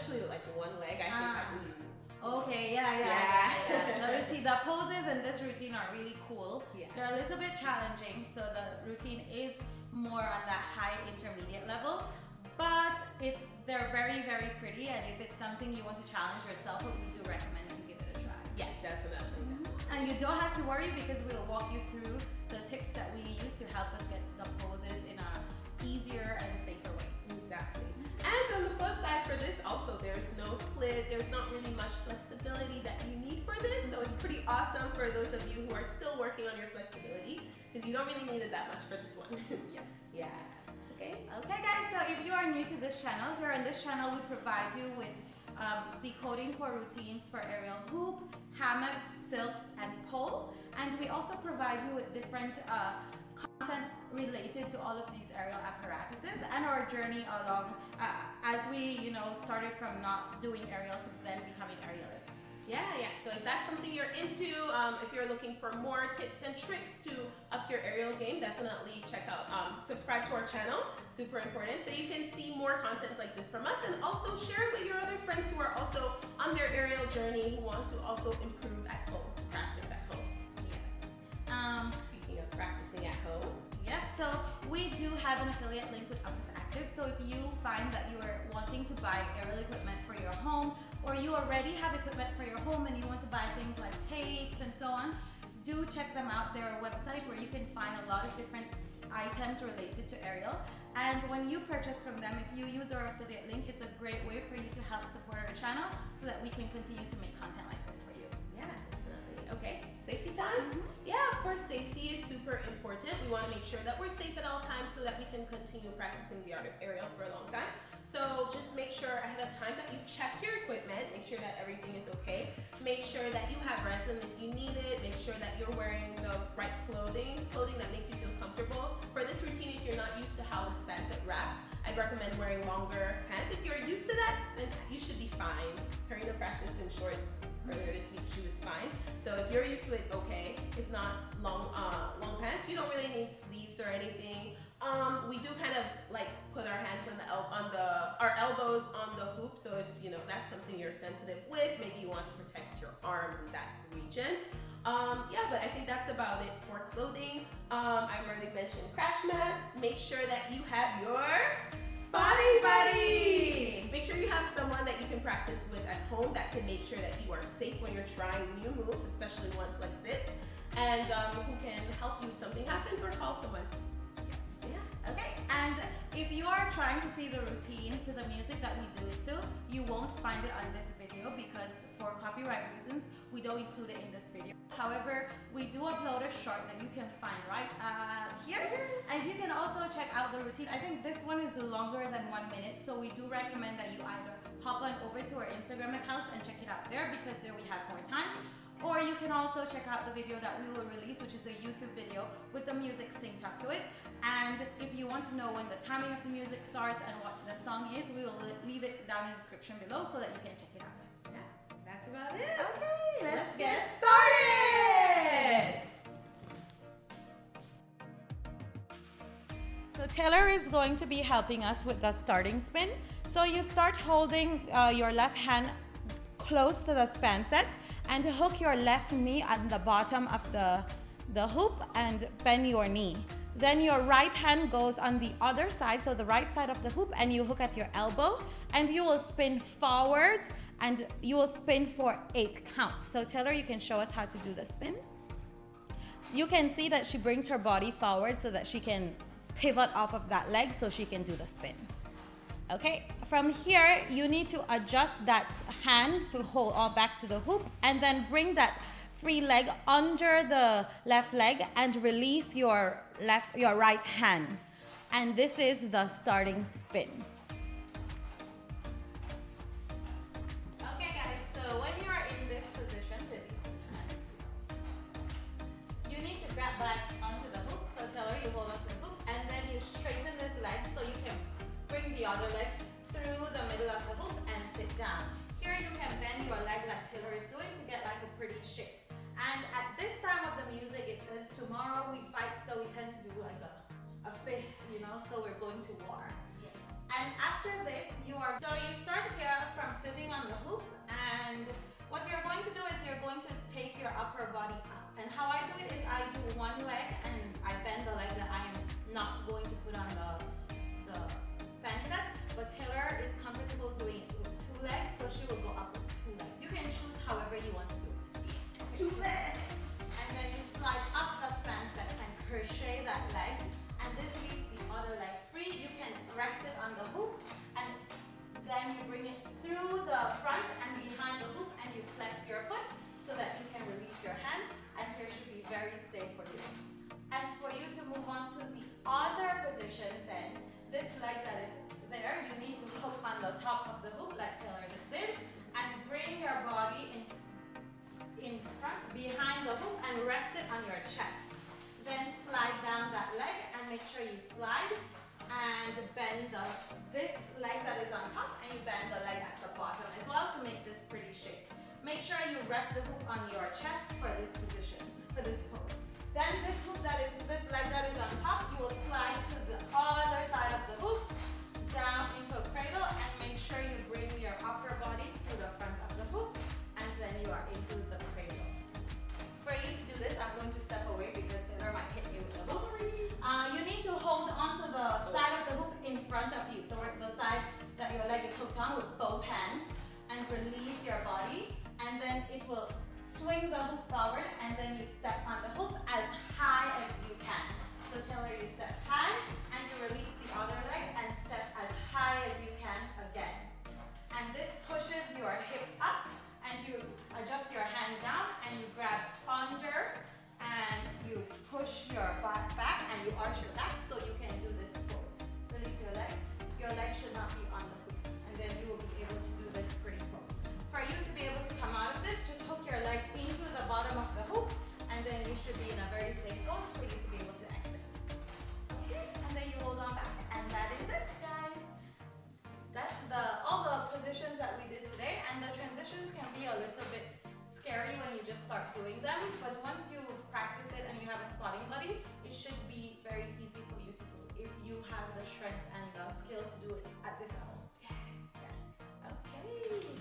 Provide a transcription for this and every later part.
especially like one leg. I think Okay, yeah. The routine, the poses in this routine are really cool. Yeah. They're a little bit challenging, so the routine is more on that high intermediate level, but they're very, very pretty, and if it's something you want to challenge yourself with, we do recommend that you give it a try. Yeah, definitely. And you don't have to worry because we'll walk you through the tips that we use to help us get the poses in a easier and safer way. Exactly. And on the plus side for this also, there's no split, there's not really much flexibility that you need for this, so it's pretty awesome for those of you who are still working on your flexibility, because you don't really need it that much for this one. Yes. Yeah. Okay. Okay guys, so if you are new to this channel, here on this channel we provide you with decoding for routines for aerial hoop, hammock, silks, and pole, and we also provide you with different content related to all of these aerial apparatuses and our journey along as we started from not doing aerial to then becoming aerialists. Yeah. So if that's something you're into, if you're looking for more tips and tricks to up your aerial game, definitely check out, subscribe to our channel, super important, so you can see more content like this from us, and also share it with your other friends who are also on their aerial journey, who want to also improve at home, practice at home. Yes. Speaking of practicing at home. Yes, so we do have an affiliate link with Active, so if you find that you are wanting to buy aerial equipment for your home, or you already have equipment for your home and you want to buy things like tapes and so on, do check them out. They're a website where you can find a lot of different items related to aerial, and when you purchase from them, if you use our affiliate link, it's a great way for you to help support our channel so that we can continue to make content like this for you. Yeah, definitely. Okay, safety time? Yeah, of course, safety is super important. We want to make sure that we're safe at all times so that we can continue practicing the art of aerial for a long time. So just make sure ahead of time that you've checked your equipment, make sure that everything is okay. Make sure that you have resin if you need it. Make sure that you're wearing the right clothing that makes you feel comfortable. For this routine, if you're not used to how this facet wraps, I'd recommend wearing longer pants. If you're used to that, then you should be fine. Karina practiced in shorts earlier this week, she was fine. So if you're used to it, okay. If not, long pants. You don't really need sleeves or anything. We do kind of like put our hands on our elbows on the hoop. So if that's something you're sensitive with, maybe you want to protect your arm in that region. Yeah, but I think that's about it for clothing. I've already mentioned crash mats. Make sure that you have your spotting buddy. Make sure you have someone that you can practice with at home that can make sure that you are safe when you're trying new moves, especially ones like this, and who can help you if something happens or call someone. Yeah. Okay, and if you are trying to see the routine to the music that we do it to, you won't find it on this video because for copyright reasons, we don't include it in this video. However, we do upload a short that you can find right here, and you can also check out the routine. I think this one is longer than 1 minute, so we do recommend that you either hop on over to our Instagram accounts and check it out there because there we have more time, or you can also check out the video that we will release, which is a YouTube video with the music synced up to it. And if you want to know when the timing of the music starts and what the song is, we will leave it down in the description below so that you can check it out. Yeah, that's about it. Okay, let's get started! So Taylor is going to be helping us with the starting spin. So you start holding your left hand close to the span set and hook your left knee at the bottom of the hoop and bend your knee. Then your right hand goes on the other side, so the right side of the hoop, and you hook at your elbow and you will spin forward and you will spin for 8 counts. So Taylor, you can show us how to do the spin. You can see that she brings her body forward so that she can pivot off of that leg so she can do the spin. Okay, from here you need to adjust that hand to hold all back to the hoop and then bring that free leg under the left leg and release your right hand. And this is the starting spin. Okay guys, so when you are in this position, release this hand. You need to grab back onto the hoop. So Taylor, you hold onto the hoop and then you straighten this leg so you can bring the other leg through the middle of the hoop and sit down. Here you can bend your leg like Taylor is doing to get like a pretty shape. And at this time of the music, it says tomorrow we fight, so we tend to do like a fist, so we're going to war. And after this, so you start here from And what you're going to do is you're going to take your upper body up. And how I do it is I do one leg and I bend the leg that I am not going to put on the span set. But Taylor is comfortable doing it with 2 legs, so she will go up with 2 legs. You can choose however you want to do it. 2 legs. And then you slide up the span set and crochet that leg. And this leaves the other leg free. You can rest it on the hoop and then you bring it through the front and behind the hoop and you flex your foot so that you can release your hand. And here should be very safe for you. And for you to move on to the other position, then this leg that is there, you need to hook on the top of the hoop like Taylor just did and bring your body in front, behind the hoop and rest it on your chest. Then slide down that leg and make sure you slide and bend this leg that is on top and you bend the leg at the bottom as well to make this pretty shape. Make sure you rest the hoop on your chest for this position, for this pose. Then this leg that is on top, you will slide to the other side of the hoop, down into a cradle, and make sure you bring your upper body to the front of the hoop, and then you are into the cradle. For you to do this, I'm going to step away because Taylor might hit you with the hoop. You need to hold onto the side of the hoop in front of you, so the side that your leg is hooked on with both hands, and release your body, and then it will swing the hoop forward, and then you step on the hoop as high as you can. So Taylor, you step high, and you release the other leg, and step as high as you can again. And this pushes your hip up, and you adjust your hand down, and you grab under, and you push your butt back, and you arch your back, so you can do this pose. Release your leg. Your leg should not be on the hoop, and then you will be able to do this pretty pose. For you to be able to come out of this, just hook your leg into the bottom of the hoop, and then you should be in a very safe pose for you to be able to exit. Okay, and then you hold on back, and that is it, guys. That's all the positions that we did today, and the transitions can be a little bit scary when you just start doing them, but once you practice it and you have a spotting buddy, it should be very easy for you to do if you have the strength and the skill to do it at this level. Yeah. Okay.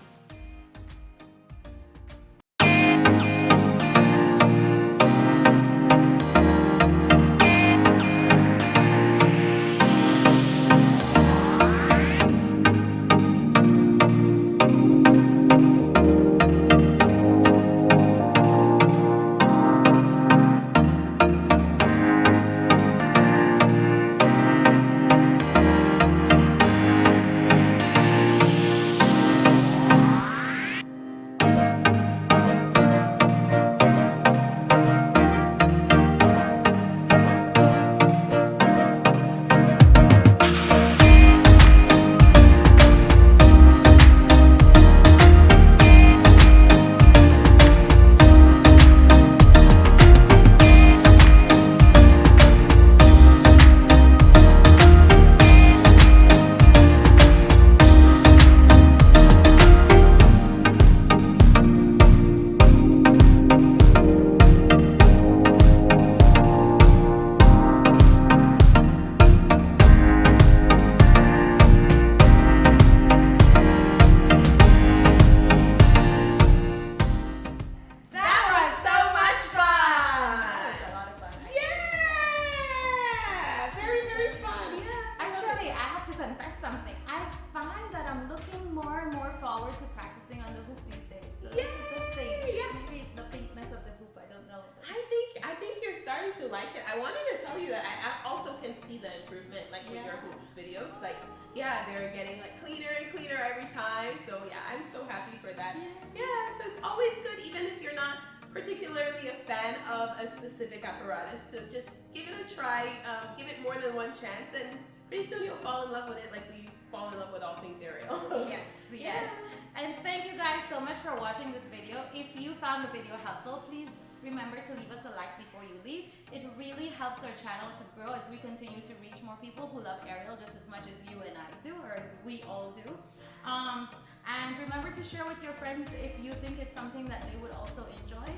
like it. I wanted to tell you that I also can see the improvement, like with your hoop videos. Like, yeah, they're getting like cleaner and cleaner every time. So yeah, I'm so happy for that. Yeah, so it's always good, even if you're not particularly a fan of a specific apparatus, to just give it a try, give it more than one chance, and pretty soon you'll fall in love with it like we fall in love with all things aerial. Yes, yes. And thank you guys so much for watching this video. If you found the video helpful, please remember to leave us a like before you leave. It really helps our channel to grow as we continue to reach more people who love aerial just as much as you and I do, or we all do. And remember to share with your friends if you think it's something that they would also enjoy.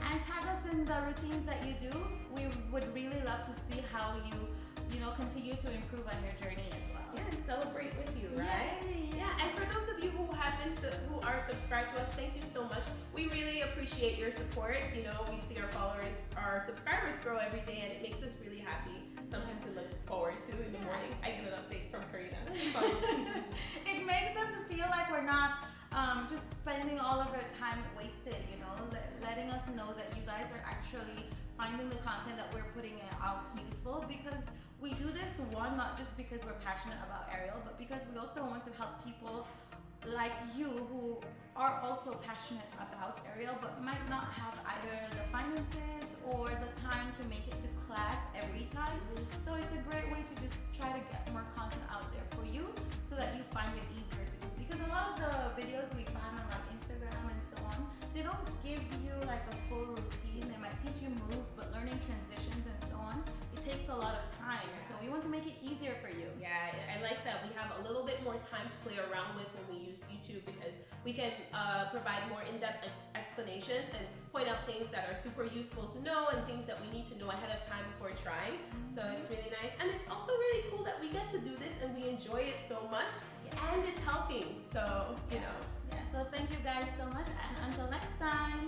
And tag us in the routines that you do. We would really love to see how you continue to improve on your journey as well. Yeah, and celebrate with you, right? Yay. Yeah, and for those of you who are subscribed to us, thank you so appreciate your support. You know, we see our subscribers grow every day, and it makes us really happy. Something to look forward to in the morning. I get an update from Karina. It makes us feel like we're not just spending all of our time wasted, you know, letting us know that you guys are actually finding the content that we're putting out useful, because we do this, one, not just because we're passionate about aerial, but because we also want to help people like you who are also passionate about aerial but might not have either the finances or the time to make it to class every time. So it's a great way to just try to get more content out there for you so that you find it easier to do. Because a lot of the videos we find on like Instagram and so on, they don't give you like a full routine. They might teach you moves, but learning transitions and so on, it takes a lot of time. So we want to make it easier for you. Yeah, I like that we have a little bit more time to play around with when we use YouTube, because we can provide more in-depth explanations and point out things that are super useful to know and things that we need to know ahead of time before trying. So it's really nice, and it's also really cool that we get to do this and we enjoy it so much, and it's helping. So you know. Yeah. So thank you guys so much, and until next time.